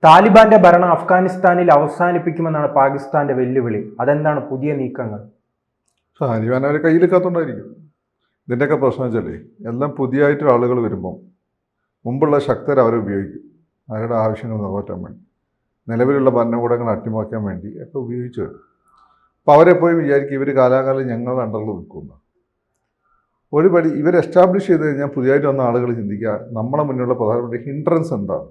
താലിബാന്റെ ഭരണം അഫ്ഗാനിസ്ഥാനിൽ അവസാനിപ്പിക്കുമെന്നാണ് പാകിസ്ഥാന്റെ വെല്ലുവിളി. അതെന്താണ് പുതിയ നീക്കങ്ങൾ? താലിബാൻ അവരെ കയ്യിലെടുക്കാത്തോണ്ടായിരിക്കും. ഇതിൻ്റെയൊക്കെ പ്രശ്നം വെച്ചാലേ എല്ലാം പുതിയതായിട്ട് ആളുകൾ വരുമ്പം മുമ്പുള്ള ശക്തർ അവരെ ഉപയോഗിക്കും അവരുടെ ആവശ്യങ്ങൾ നിറവേറ്റാൻ വേണ്ടി, നിലവിലുള്ള ഭരണകൂടങ്ങൾ അട്ടിമറിക്കാൻ വേണ്ടി ഒക്കെ ഉപയോഗിച്ചു വരും. അപ്പോൾ അവരെപ്പോഴും വിചാരിക്കും ഇവർ കാലാകാലം ഞങ്ങളുടെ അണ്ടറിൽ നിൽക്കുന്ന ഒരു പടി ഇവർ എസ്റ്റാബ്ലിഷ് ചെയ്ത് കഴിഞ്ഞാൽ പുതിയതായിട്ട് വന്ന ആളുകൾ ചിന്തിക്കുക നമ്മളെ മുന്നിലുള്ള പ്രധാനപ്പെട്ട ഹിൻഡ്രൻസ് എന്താണ്.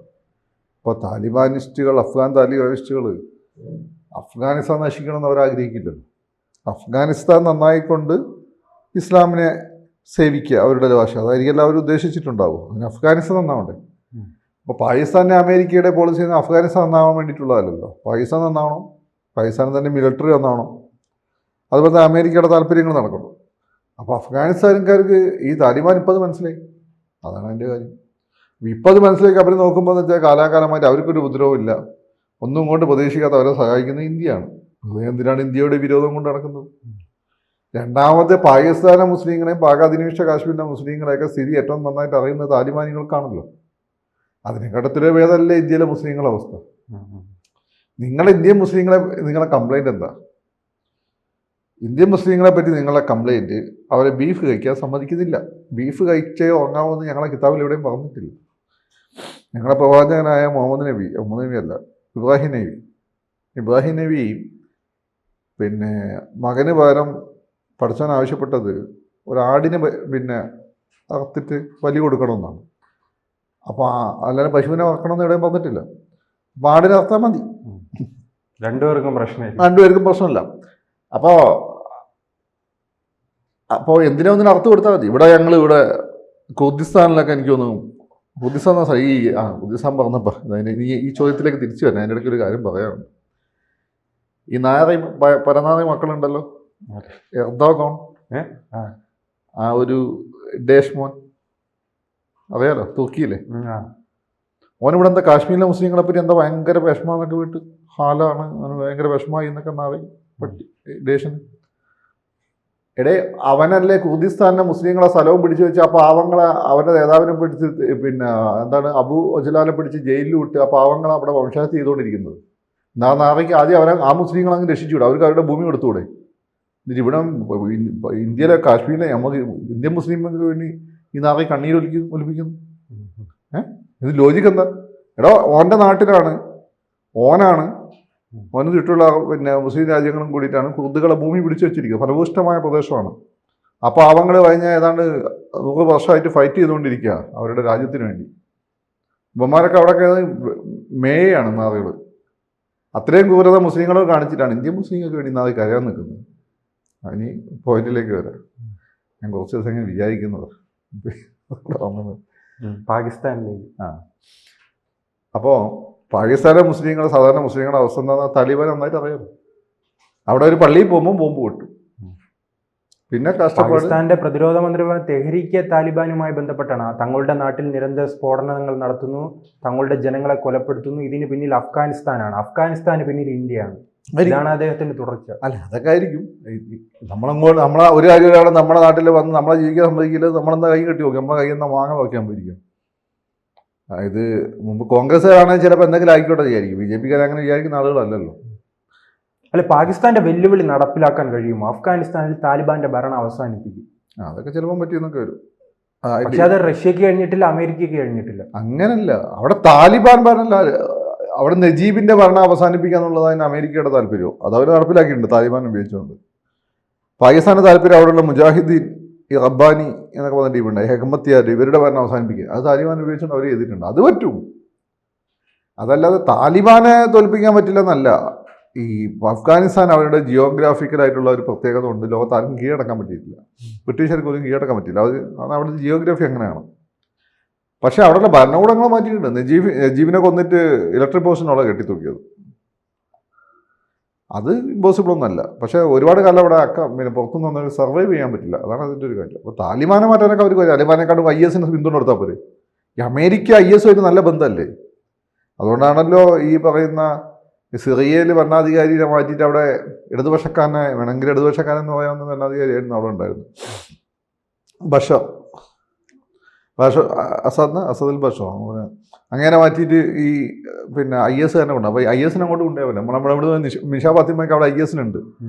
ഇപ്പോൾ താലിബാനിസ്റ്റുകൾ, അഫ്ഗാൻ താലിബാനിസ്റ്റുകൾ അഫ്ഗാനിസ്ഥാൻ നശിക്കണമെന്ന് അവർ ആഗ്രഹിക്കില്ലല്ലോ. അഫ്ഗാനിസ്ഥാൻ നന്നായിക്കൊണ്ട് ഇസ്ലാമിനെ സേവിക്കുക അവരുടെ ഭാഷ, അതായിരിക്കും അവർ ഉദ്ദേശിച്ചിട്ടുണ്ടാവും. അതിന് അഫ്ഗാനിസ്ഥാൻ നന്നാവണ്ടേ. അപ്പോൾ പാകിസ്ഥാൻ്റെ അമേരിക്കയുടെ പോളിസി അഫ്ഗാനിസ്ഥാൻ നന്നാവാൻ വേണ്ടിയിട്ടുള്ളതല്ലോ. പാകിസ്ഥാൻ നന്നാവണം, പാകിസ്ഥാൻ തന്നെ മിലിറ്ററി നന്നാവണം, അതുപോലെ തന്നെ അമേരിക്കയുടെ താല്പര്യങ്ങൾ നടക്കണം. അപ്പോൾ അഫ്ഗാനിസ്ഥാൻകാർക്ക് ഈ താലിബാൻ ഇപ്പോൾ അത് മനസ്സിലായി, അതാണ് അതിൻ്റെ കാര്യം. ഇപ്പോൾ അത് മനസ്സിലാക്കി അവർ നോക്കുമ്പോൾ എന്ന് വെച്ചാൽ കാലാകാലമായിട്ട് അവർക്കൊരു ഉപദ്രവമില്ല, ഒന്നും കൊണ്ട് പ്രതീക്ഷിക്കാത്ത അവരെ സഹായിക്കുന്നത് ഇന്ത്യയാണ്. എന്തിനാണ് ഇന്ത്യയുടെ വിരോധം കൊണ്ട് നടക്കുന്നത്? രണ്ടാമത്തെ പാകിസ്ഥാനെ മുസ്ലിങ്ങളെയും അധിനിവേശ കാശ്മീരിലെ മുസ്ലിങ്ങളെയൊക്കെ സ്ഥിതി ഏറ്റവും നന്നായിട്ട് അറിയുന്നത് താലിബാനികൾക്കാണല്ലോ. അതിനെക്കാട്ടത്തിലെ ഭേദമല്ലേ ഇന്ത്യയിലെ മുസ്ലിങ്ങളുടെ അവസ്ഥ. ഇന്ത്യൻ മുസ്ലിങ്ങളെ നിങ്ങളെ കംപ്ലൈൻറ്റ് എന്താ? ഇന്ത്യൻ മുസ്ലിങ്ങളെ പറ്റി നിങ്ങളെ കംപ്ലൈൻറ്റ് അവരെ ബീഫ് കഴിക്കാൻ സമ്മതിക്കുന്നില്ല. ബീഫ് കഴിച്ചേ ഉറങ്ങാമെന്ന് ഞങ്ങളെ കിതാബിൽ എവിടെയും പറഞ്ഞിട്ടില്ല. ഞങ്ങളുടെ പ്രവാചകനായ മുഹമ്മദ് നബി അല്ല, ഇബ്രാഹിം നബി പിന്നെ മകന് പകരം പഠിച്ചാൻ ആവശ്യപ്പെട്ടത് ഒരാടിനെ അറുത്തിട്ട് ബലി കൊടുക്കണമെന്നാണ്. അപ്പോൾ അല്ലാതെ പശുവിനെ വറക്കണമെന്ന് എവിടെയും പറഞ്ഞിട്ടില്ല. അപ്പോൾ ആടിനെ അറുത്താൽ മതി, രണ്ടുപേർക്കും പ്രശ്നമില്ല. അപ്പോൾ എന്തിനാ ഒന്നിനും അറുത്ത് കൊടുത്താൽ മതി. ഇവിടെ കുർദിസ്ഥാനിലൊക്കെ എനിക്ക് തോന്നുന്നു, കുർദിസ്ഥാൻ പറഞ്ഞപ്പോൾ ഈ ചോദ്യത്തിലേക്ക് തിരിച്ചു വരണം. അതിൻ്റെ ഇടയ്ക്ക് ഒരു കാര്യം പറയാനുണ്ട്. ഈ പരനാറി മക്കളുണ്ടല്ലോ, എർദോഗോൺ, ആ ഒരു ഡേഷ്മോൻ, അറിയാലോ, തുർക്കിയിലെ. ഓനിവിടെ എന്താ കാശ്മീരിലെ മുസ്ലിങ്ങളെ പറ്റി എന്താ ഭയങ്കര വിഷമാന്നൊക്കെ വിട്ട് ഹാലാണ്, അവന് ഭയങ്കര വിഷമായി എന്നൊക്കെ നാറി പറ്റി ദേശന്. അവനല്ലേ കുർദിസ്ഥാനിലെ മുസ്ലിങ്ങളെ സ്ഥലവും പിടിച്ചു വെച്ച് ആ പാവങ്ങളെ അവരുടെ നേതാവിനെ പിടിച്ച് അബു ഒജലാലെ പിടിച്ച് ജയിലിൽ വിട്ട് ആ പാവങ്ങളെ അവിടെ വംശഹത്യ ചെയ്തുകൊണ്ടിരിക്കുന്നത്. നാറയ്ക്ക് ആദ്യം ആ മുസ്ലിങ്ങൾ അങ്ങ് രക്ഷിച്ചുകൂടെ, അവർക്ക് അവരുടെ ഭൂമി കൊടുത്തുകൂടെ? എന്നിട്ട് ഇവിടെ ഇന്ത്യയിലെ കാശ്മീരിലെ നമുക്ക് ഇന്ത്യൻ മുസ്ലിങ്ങൾക്ക് വേണ്ടി ഈ നാറ ഒലിപ്പിക്കുന്നു. ഇത് ലോജിക്ക് എന്താ? ഓൻ്റെ നാട്ടിലാണ്, ഓന് ചുറ്റുള്ള മുസ്ലിം രാജ്യങ്ങളും കൂടിയിട്ടാണ് കുർദുകളെ ഭൂമി പിടിച്ചു വെച്ചിരിക്കുന്നത്. ഫലഭൂഷ്ടമായ പ്രദേശമാണ്. ആ പാവങ്ങൾ കഴിഞ്ഞ ഏതാണ്ട് 100 വർഷമായിട്ട് ഫൈറ്റ് ചെയ്തുകൊണ്ടിരിക്കുക അവരുടെ രാജ്യത്തിന് വേണ്ടി. ഇവന്മാരൊക്കെ അവിടെയൊക്കെ മേയാണ് നാറുകൾ. അത്രയും ക്രൂരത മുസ്ലിങ്ങളെ കാണിച്ചിട്ടാണ് ഇന്ത്യൻ മുസ്ലിങ്ങൾക്ക് വേണ്ടി നാളെ കരയാൻ നിൽക്കുന്നത്. അതിന് പോയിന്റിലേക്ക് വരാം. ഞാൻ കുറച്ച് ദിവസം വിചാരിക്കുന്നത് പാകിസ്ഥാനിലേക്ക്. അപ്പോൾ പാകിസ്ഥാനിലെ മുസ്ലിങ്ങൾ, സാധാരണ മുസ്ലിങ്ങളുടെ അവസ്ഥ എന്താ? താലിബാൻ നന്നായിട്ട് അറിയാം. അവിടെ ഒരു പള്ളിയിൽ പോകുമ്പോൾ ബോംബ് പൊട്ടും. പിന്നെ പാകിസ്ഥാന്റെ പ്രതിരോധ മന്ത്രി തെഹ്രീക്കെ താലിബാനുമായി ബന്ധപ്പെട്ടാണ് തങ്ങളുടെ നാട്ടിൽ നിരന്തര സ്ഫോടനങ്ങൾ നടത്തുന്നു, തങ്ങളുടെ ജനങ്ങളെ കൊലപ്പെടുത്തുന്നു, ഇതിന് പിന്നിൽ അഫ്ഗാനിസ്ഥാനാണ്, അഫ്ഗാനിസ്ഥാന് പിന്നിൽ ഇന്ത്യയാണ്. ഇതാണ് അദ്ദേഹത്തിന്റെ തുടർച്ച. അല്ല, അതൊക്കെ ആയിരിക്കും. നമ്മളെ ഒരു കാര്യം നമ്മുടെ നാട്ടിൽ വന്ന് നമ്മളെ ജീവിക്കാൻ സമ്മതിക്കില്ല. നമ്മളെന്താ കൈ കെട്ടി നോക്കി, നമ്മളെ കയ്യിൽ നിന്ന് വാങ്ങാൻ നോക്കാൻ പോയിരിക്കും. ഇത് മുമ്പ് കോൺഗ്രസ്സുകാരാണെങ്കിൽ ചിലപ്പോൾ എന്തെങ്കിലും ആയിക്കോട്ടെ വിചാരിക്കും. BJP-ക്കാർ അങ്ങനെ വിചാരിക്കുന്ന ആളുകളല്ലല്ലോ. അല്ല, പാകിസ്ഥാന്റെ വെല്ലുവിളി നടപ്പിലാക്കാൻ കഴിയുമോ? അഫ്ഗാനിസ്ഥാനിൽ താലിബാന്റെ ഭരണം അവസാനിപ്പിക്കും. അതൊക്കെ ചിലപ്പോൾ പറ്റിയെന്നൊക്കെ വരും. പക്ഷെ അത് റഷ്യക്ക് കഴിഞ്ഞിട്ടില്ല, അമേരിക്കയ്ക്ക് കഴിഞ്ഞിട്ടില്ല. അങ്ങനല്ല, അവിടെ താലിബാൻ ഭരണമല്ല, അവിടെ നജീബിന്റെ ഭരണം അവസാനിപ്പിക്കുക എന്നുള്ളതാണ് അമേരിക്കയുടെ താല്പര്യവും. അത് അവർ നടപ്പിലാക്കിയിട്ടുണ്ട് താലിബാൻ ഉപയോഗിച്ചുകൊണ്ട്. പാകിസ്ഥാന്റെ താല്പര്യം അവിടെയുള്ള മുജാഹിദ്ദീൻ, ഈ റബ്ബാനി എന്നൊക്കെ പറഞ്ഞ ടീമുണ്ട്, ഹെഹമ്മത്തിയാർ, ഇവരുടെ ഭരണം അവസാനിപ്പിക്കുക. അത് താലിബാൻ ഉപയോഗിച്ചുകൊണ്ട് അവർ ചെയ്തിട്ടുണ്ട്. അത് പറ്റും. അതല്ലാതെ താലിബാനെ തോൽപ്പിക്കാൻ പറ്റില്ലെന്നല്ല. ഈ അഫ്ഗാനിസ്ഥാൻ അവരുടെ ജിയോഗ്രാഫിക്കലായിട്ടുള്ള ഒരു പ്രത്യേകത കൊണ്ട് ലോകത്ത് ആർക്കും കീഴടക്കാൻ പറ്റിയിട്ടില്ല. ബ്രിട്ടീഷുകാർക്ക് പോലും കീഴടക്കാൻ പറ്റില്ല. അത് അവിടുത്തെ ജിയോഗ്രാഫി അങ്ങനെയാണ്. പക്ഷേ അവിടെയുള്ള ഭരണകൂടങ്ങൾ മാറ്റിയിട്ടുണ്ട്. നജീബിനെ കൊന്നിട്ട് ഇലക്ട്രിക് പോസ്റ്റിനുള്ള കെട്ടിത്തൂക്കിയത് അത് ഇമ്പോസിബിൾ ഒന്നല്ല. പക്ഷേ ഒരുപാട് കാലം അവിടെ പുറത്തുനിന്ന് വന്നവർ സർവൈവ് ചെയ്യാൻ പറ്റില്ല. അതാണ് അതിൻ്റെ ഒരു കാര്യം. അപ്പോൾ താലിബാനെ മാറ്റാനൊക്കെ അവർക്ക് വരും. താലിബാനെക്കാട്ടും IS പിന്തുണ കൊടുത്താൽ പോരെ. ഈ അമേരിക്ക IS-ആയിട്ട് നല്ല ബന്ധമല്ലേ. അതുകൊണ്ടാണല്ലോ ഈ പറയുന്ന സിറിയയിൽ ഭരണാധികാരിയെ മാറ്റിയിട്ട് അവിടെ ഇടതുപക്ഷക്കാരനെ വേണമെങ്കിൽ ഇടതുപക്ഷക്കാരൻ എന്ന് പറയാവുന്ന ഭരണാധികാരിയായിരുന്നു അവിടെ ഉണ്ടായിരുന്നു, ബഷർ. അസദുൽ ബഷോ അങ്ങനെ മാറ്റിയിട്ട് ഈ പിന്നെ IS തന്നെ കൊണ്ട് അപ്പോൾ IS അങ്ങോട്ട് കൊണ്ടുപോകാൻ നമ്മുടെ ഇവിടെ മിഷ ഫാത്തിമയ്ക്ക് അവിടെ IS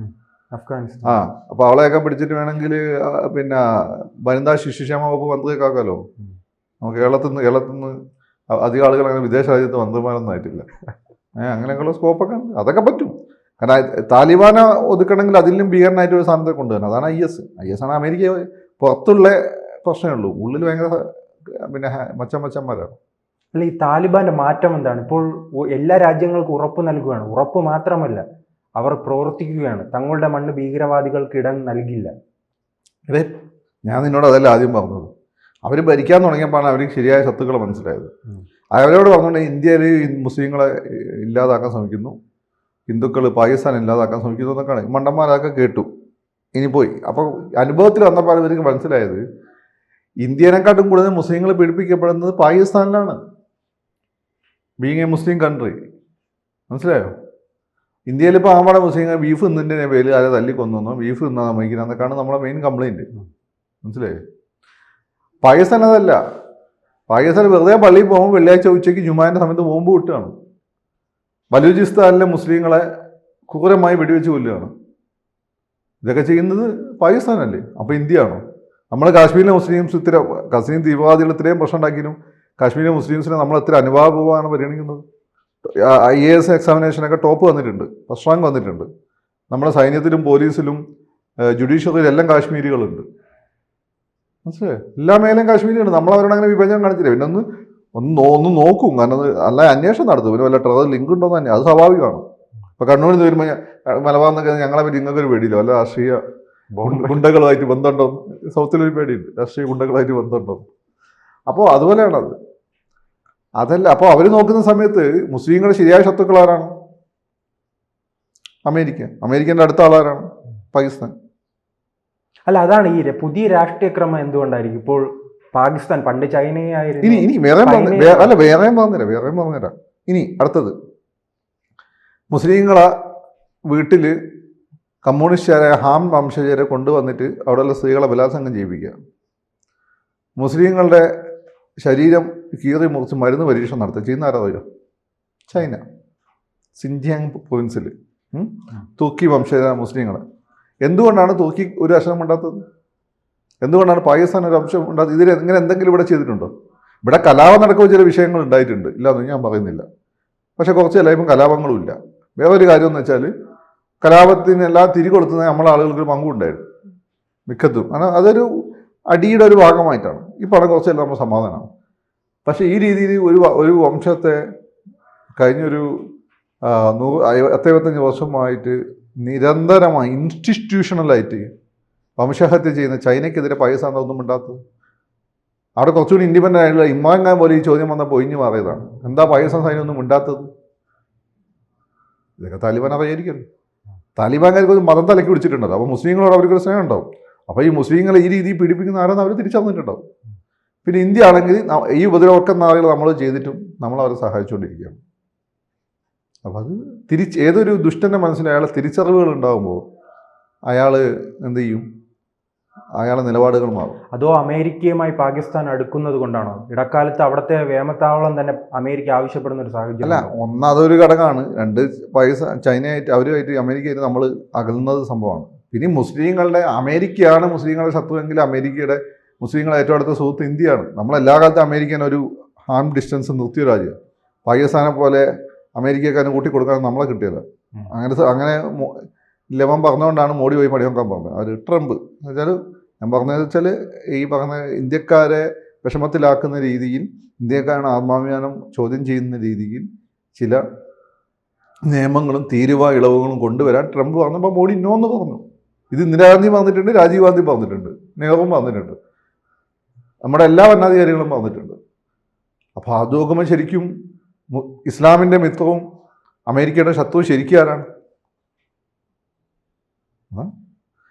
അഫ്ഗാനിസ്ഥാൻ. അപ്പോൾ അവളെയൊക്കെ പിടിച്ചിട്ട് വേണമെങ്കിൽ പിന്നെ വനിതാ ശിശുക്ഷേമ വകുപ്പ് മന്ത്രിയൊക്കെ നമുക്ക് കേരളത്തിൽ നിന്ന് അധികം ആളുകൾ അങ്ങനെ വിദേശ രാജ്യത്ത് മന്ത്രിമാരൊന്നും ആയിട്ടില്ല. അങ്ങനെയൊക്കെയുള്ള സ്കോപ്പൊക്കെ ഉണ്ട്, അതൊക്കെ പറ്റും. കാരണം താലിബാനെ ഒതുക്കണമെങ്കിൽ അതിലും ഭീകരനായിട്ട് ഒരു സ്ഥാനത്തെ കൊണ്ടുവരണം. അതാണ് IS ആണ് അമേരിക്ക പുറത്തുള്ള പ്രശ്നമേ ഉള്ളൂ, ഉള്ളിൽ ഭയങ്കര പിന്നെ മച്ചന്മാരാണ്. അല്ല, ഈ താലിബാന്റെ മാറ്റം എന്താണ്? ഇപ്പോൾ എല്ലാ രാജ്യങ്ങൾക്കും ഉറപ്പ് നൽകുകയാണ്. ഉറപ്പ് മാത്രമല്ല, അവർ പ്രവർത്തിക്കുകയാണ്. തങ്ങളുടെ മണ്ണ് ഭീകരവാദികൾക്ക് ഇടം നൽകില്ല. അതെ, ഞാൻ നിന്നോട് അതല്ല ആദ്യം പറഞ്ഞത്. അവർ ഭരിക്കാൻ തുടങ്ങിയപ്പോഴാണ് അവർക്ക് ശരിയായ ശത്രുക്കളെ മനസ്സിലായത്. അവരോട് പറഞ്ഞുകൊണ്ട് ഇന്ത്യയിൽ മുസ്ലിങ്ങളെ ഇല്ലാതാക്കാൻ ശ്രമിക്കുന്നു, ഹിന്ദുക്കൾ പാകിസ്ഥാൻ ഇല്ലാതാക്കാൻ ശ്രമിക്കുന്നു എന്നൊക്കെയാണ് മണ്ടന്മാരൊക്കെ കേട്ടു. ഇനി പോയി അപ്പോൾ അനുഭവത്തിൽ വന്നപ്പോൾ ഇവർക്ക് മനസ്സിലായത് ഇന്ത്യനെക്കാട്ടും കൂടുതൽ മുസ്ലിങ്ങൾ പീഡിപ്പിക്കപ്പെടുന്നത് പാകിസ്ഥാനിലാണ്, ബീങ് എ മുസ്ലിം കൺട്രി. മനസ്സിലായോ? ഇന്ത്യയിൽ ഇപ്പോൾ നമ്മുടെ മുസ്ലിങ്ങൾ ബീഫ് തിന്നതിൻ്റെ പേരിൽ ആരെ തല്ലിക്കൊന്നു, ബീഫ് തിന്നാൻ സമ്മതിക്കണം എന്നൊക്കെയാണ് നമ്മുടെ മെയിൻ കംപ്ലൈൻറ്റ്. മനസ്സിലായോ? പാകിസ്ഥാൻ അതല്ല. പാകിസ്ഥാൻ വെറുതെ പള്ളിയിൽ പോകുമ്പോൾ വെള്ളിയാഴ്ച ഉച്ചയ്ക്ക് ജുമാൻ്റെ സമയത്ത് ബോംബ് വിട്ടുകയാണ്. ബലൂചിസ്ഥാനിലെ മുസ്ലിങ്ങളെ ക്രൂരമായി വെടിവെച്ച് കൊല്ലുകയാണ്. ഇതൊക്കെ ചെയ്യുന്നത് പാകിസ്ഥാനല്ലേ? അപ്പോൾ ഇന്ത്യയാണോ? നമ്മൾ കാശ്മീരിലെ മുസ്ലിംസ് കസീം തീവ്രവാദികൾ ഇത്രയും പ്രശ്നം ഉണ്ടാക്കിയും കാശ്മീരിലെ മുസ്ലിംസിനെ നമ്മൾ എത്ര അനുഭാവപൂർവ്വമാണ് പരിഗണിക്കുന്നത്. IAS എക്സാമിനേഷനൊക്കെ ടോപ്പ് വന്നിട്ടുണ്ട്, ഫസ്റ്റ് റാങ്ക് വന്നിട്ടുണ്ട്. നമ്മുടെ സൈന്യത്തിലും പോലീസിലും ജുഡീഷ്യറിയിലും എല്ലാം കാശ്മീരികളുണ്ട്. മനസ്സിലായോ? എല്ലാ മേലും കാശ്മീരിയുണ്ട്. നമ്മളവരോട് അങ്ങനെ വിഭജനം കാണിച്ചില്ല. പിന്നെ ഒന്ന് നോക്കും, കാരണം നല്ല അന്വേഷണം നടത്തും. പിന്നെ വല്ല ട്രവൽ ലിങ്ക് ഉണ്ടോ എന്ന് തന്നെ, അത് സ്വാഭാവികമാണ്. ഇപ്പോൾ കണ്ണൂരിൽ നിന്ന് വരുമ്പോൾ മലബാറിൽ നിന്നൊക്കെ ഞങ്ങളെ പറ്റി നിങ്ങൾക്കൊരു പേടിയില്ല, വല്ല രാഷ്ട്രീയ ഗുണ്ടകളുമായിട്ട് ബന്ധമുണ്ടോ? സൗത്തിലൊരു പേടിയുണ്ട്, രാഷ്ട്രീയ ഗുണ്ടകളുമായിട്ട് ബന്ധമുണ്ടോ. അപ്പോൾ അതുപോലെയാണത്. അതല്ല, അപ്പോൾ അവർ നോക്കുന്ന സമയത്ത് മുസ്ലിങ്ങളുടെ ശരിയായ ശത്രുക്കൾ ആരാണ്? അമേരിക്കൻ്റെ അടുത്ത ആളാരാണ്? പാകിസ്ഥാൻ. അല്ല, അതാണ് ഈ പുതിയ രാഷ്ട്രീയ ക്രമം എന്തുകൊണ്ടായിരിക്കും ഇപ്പോൾ പാകിസ്ഥാൻ പണ്ട് ചൈനയായിരുന്നു. ഇനി വേറെയും പറഞ്ഞുതരാം. ഇനി അടുത്തത്, മുസ്ലിങ്ങളെ വീട്ടിൽ കമ്മ്യൂണിസ്റ്റുകാരെ ഹാം വംശജരെ കൊണ്ടുവന്നിട്ട് അവിടെയുള്ള സ്ത്രീകളെ ബലാത്സംഗം ചെയ്യിപ്പിക്കുക, മുസ്ലിങ്ങളുടെ ശരീരം കീറി മുറിച്ച് മരുന്ന് പരീക്ഷണം നടത്തുക. ചെയ്യുന്ന ആരാധയോ? ചൈന. സിൻജിയാങ് പ്രൊവിൻസിൽ തുർക്കി വംശജ മുസ്ലിങ്ങളെ. എന്തുകൊണ്ടാണ് തുർക്കി ഒരു അക്ഷരം ഉണ്ടാത്തത്? എന്തുകൊണ്ടാണ് പാകിസ്ഥാൻ ഒരു അംശം ഉണ്ടാകുന്നത്? ഇതിൽ ഇങ്ങനെ എന്തെങ്കിലും ഇവിടെ ചെയ്തിട്ടുണ്ടോ? ഇവിടെ കലാപം നടക്കുമ്പോൾ ചില വിഷയങ്ങൾ ഉണ്ടായിട്ടുണ്ട്, ഇല്ലാന്ന് ഞാൻ പറയുന്നില്ല. പക്ഷെ കുറച്ച് ചിലപ്പം കലാപങ്ങളും ഇല്ല. വേറൊരു കാര്യം എന്ന് വെച്ചാൽ കലാപത്തിനെല്ലാം തിരികൊടുത്തുന്ന നമ്മളെ ആളുകൾക്ക് പങ്കുണ്ടായിരുന്നു മിക്കത്തും. കാരണം അതൊരു അടിയുടെ ഒരു ഭാഗമായിട്ടാണ്. ഈ പടം കുറച്ചെല്ലാം നമ്മൾ സമാധാനമാണ്. പക്ഷേ ഈ രീതിയിൽ ഒരു വംശത്തെ കഴിഞ്ഞൊരു 175 വർഷമായിട്ട് നിരന്തരമായി ഇൻസ്റ്റിറ്റ്യൂഷണലായിട്ട് വംശഹത്യ ചെയ്യുന്ന ചൈനയ്ക്കെതിരെ പാകിസ്ഥാൻ ഒന്നും ഉണ്ടാത്തത്. അവിടെ കുറച്ചുകൂടി ഇൻഡിപെൻഡൻ്റ് ആയിട്ടുള്ള ഇമ്രാൻ ഖാൻ പോലെ ഈ ചോദ്യം വന്നപ്പോൾ ഒഴിഞ്ഞു മാറിയതാണ്. എന്താ പാകിസ്ഥാൻ സൈന്യം ഒന്നും ഉണ്ടാത്തത്? ഇതൊക്കെ താലിബാൻ അറിയായിരിക്കും. താലിബാൻകാർക്ക് ഒരു മതം തലക്കി പിടിച്ചിട്ടുണ്ടാവും. അപ്പോൾ മുസ്ലിങ്ങളോട് അവർക്കൊരു സ്നേഹം ഉണ്ടാവും. അപ്പോൾ ഈ മുസ്ലിങ്ങളെ ഈ രീതിയിൽ പീഡിപ്പിക്കുന്ന ആരെന്ന് അവർ തിരിച്ചറിഞ്ഞിട്ടുണ്ടാവും. പിന്നെ ഇന്ത്യ ആണെങ്കിൽ ഈ ഉപദ്രവമൊക്കെ നാളുകൾ നമ്മൾ ചെയ്തിട്ടും നമ്മൾ അവരെ സഹായിച്ചുകൊണ്ടിരിക്കുകയാണ്. അപ്പോൾ അത് ഏതൊരു ദുഷ്ടൻ്റെ മനസ്സിൽ അയാളെ തിരിച്ചറിവുകൾ ഉണ്ടാകുമ്പോൾ അയാൾ എന്ത് ചെയ്യും? അയാളെ നിലപാടുകൾ മാറും. അതോ അമേരിക്കയുമായി പാകിസ്ഥാൻ അടുക്കുന്നത് കൊണ്ടാണോ? ഇടക്കാലത്ത് അവിടുത്തെ വ്യോമത്താവളം തന്നെ അമേരിക്ക ആവശ്യപ്പെടുന്ന ഒരു സാഹചര്യം അല്ല. അതൊരു ഘടകമാണ്. രണ്ട്, പാകിസ്ഥാൻ ചൈനയായിട്ട് അവരുമായിട്ട് അമേരിക്കയായിട്ട് നമ്മൾ അകലുന്നത് സംഭവമാണ്. പിന്നെ മുസ്ലിങ്ങളുടെ അമേരിക്കയാണ് മുസ്ലിങ്ങളുടെ ശത്രുവെങ്കിൽ അമേരിക്കയുടെ മുസ്ലിങ്ങളെ ഏറ്റവും അടുത്ത സുഹൃത്ത് ഇന്ത്യയാണ്. നമ്മളെല്ലാ കാലത്തും അമേരിക്കൻ ഒരു ഹാം ഡിസ്റ്റൻസ് നിർത്തിയ രാജ്യം. പാകിസ്ഥാനെ പോലെ അമേരിക്കക്കാരന് കൂട്ടിക്കൊടുക്കാൻ നമ്മളെ കിട്ടിയല്ല. അങ്ങനെ ലെവൻ പറഞ്ഞുകൊണ്ടാണ് മോഡി പോയി പണിയൊക്കാൻ പറഞ്ഞത്. അത് ട്രംപ് എന്ന് വെച്ചാൽ ഞാൻ പറഞ്ഞതെന്ന് വെച്ചാൽ ഈ പറഞ്ഞ ഇന്ത്യക്കാരെ വിഷമത്തിലാക്കുന്ന രീതിയിൽ, ഇന്ത്യക്കാരുടെ ആത്മാഭിമാനം ചോദ്യം ചെയ്യുന്ന രീതിയിൽ ചില നിയമങ്ങളും തീരുവ ഇളവുകളും കൊണ്ടുവരാൻ ട്രംപ് പറഞ്ഞപ്പോൾ മോഡി നോ എന്ന് പറഞ്ഞു. ഇത് ഇന്ദിരാഗാന്ധി പറഞ്ഞിട്ടുണ്ട്, രാജീവ് ഗാന്ധി പറഞ്ഞിട്ടുണ്ട്, നെഹ്റുവും പറഞ്ഞിട്ടുണ്ട്, നമ്മുടെ എല്ലാ ഭരണാധികാരികളും പറഞ്ഞിട്ടുണ്ട്. അപ്പോൾ അത് നോക്കുമ്പോൾ ശരിക്കും ഇസ്ലാമിൻ്റെ മിത്രവും അമേരിക്കയുടെ ശത്രുവും ശരിക്കും ആരാണ്?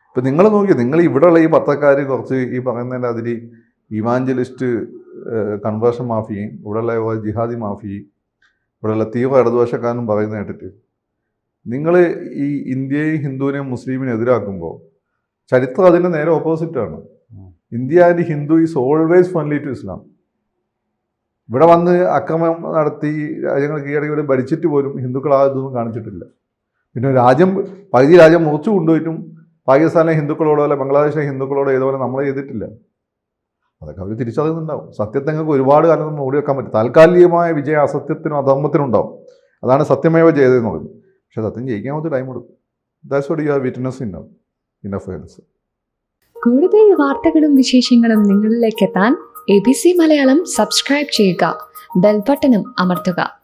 ഇപ്പം നിങ്ങൾ നോക്കി, നിങ്ങൾ ഇവിടെയുള്ള ഈ പത്രക്കാർ കുറച്ച് ഈ പറയുന്നതിൻ്റെ അതിരി ഇവാഞ്ചലിസ്റ്റ് കൺവേർഷൻ മാഫിയയും ഇവിടെയുള്ള ജിഹാദി മാഫിയയും ഇവിടെയുള്ള തീവ്ര ഇടതുപക്ഷക്കാരനും പറയുന്നത് കേട്ടിട്ട് നിങ്ങൾ ഈ ഇന്ത്യയും ഹിന്ദുവിനെയും മുസ്ലിമിനെയും എതിരാക്കുമ്പോൾ ചരിത്രം അതിൻ്റെ നേരെ ഓപ്പോസിറ്റാണ്. India and Hindu is always friendly to Islam. ഇവിടെ വന്ന് അക്രമം നടത്തി രാജ്യങ്ങൾ കീഴടക്കി ഭരിച്ചിട്ട് പോലും ഹിന്ദുക്കൾ ആ ഇതൊന്നും കാണിച്ചിട്ടില്ല. പിന്നെ പകുതി രാജ്യം മുറിച്ചു കൊണ്ടുപോയിട്ടും പാകിസ്ഥാനിലെ ഹിന്ദുക്കളോടോ അല്ല ബംഗ്ലാദേശിലെ ഹിന്ദുക്കളോടോ ഏതുപോലെ നമ്മൾ ചെയ്തിട്ടില്ല. അതൊക്കെ അവർ തിരിച്ചറിയുന്നുണ്ടാവും. സത്യത്തെ നിങ്ങൾക്ക് ഒരുപാട് കാലം നമ്മൾ മൂടി വെക്കാൻ പറ്റും. താൽക്കാലികമായ വിജയം അസത്യത്തിനും അധർമ്മത്തിനും ഉണ്ടാവും. അതാണ് സത്യമേവ ജയതെന്ന് പറയുന്നത്. പക്ഷെ സത്യം ജയിക്കാൻ കുറച്ച് ടൈം കൊടുക്കും. That's what you are witness in affairs. കൂടുതൽ വാർത്തകളും വിശേഷങ്ങളും നിങ്ങളിലേക്ക് എത്താൻ ABC മലയാളം സബ്സ്ക്രൈബ് ചെയ്യുക, ബെൽ ബട്ടണും അമർത്തുക.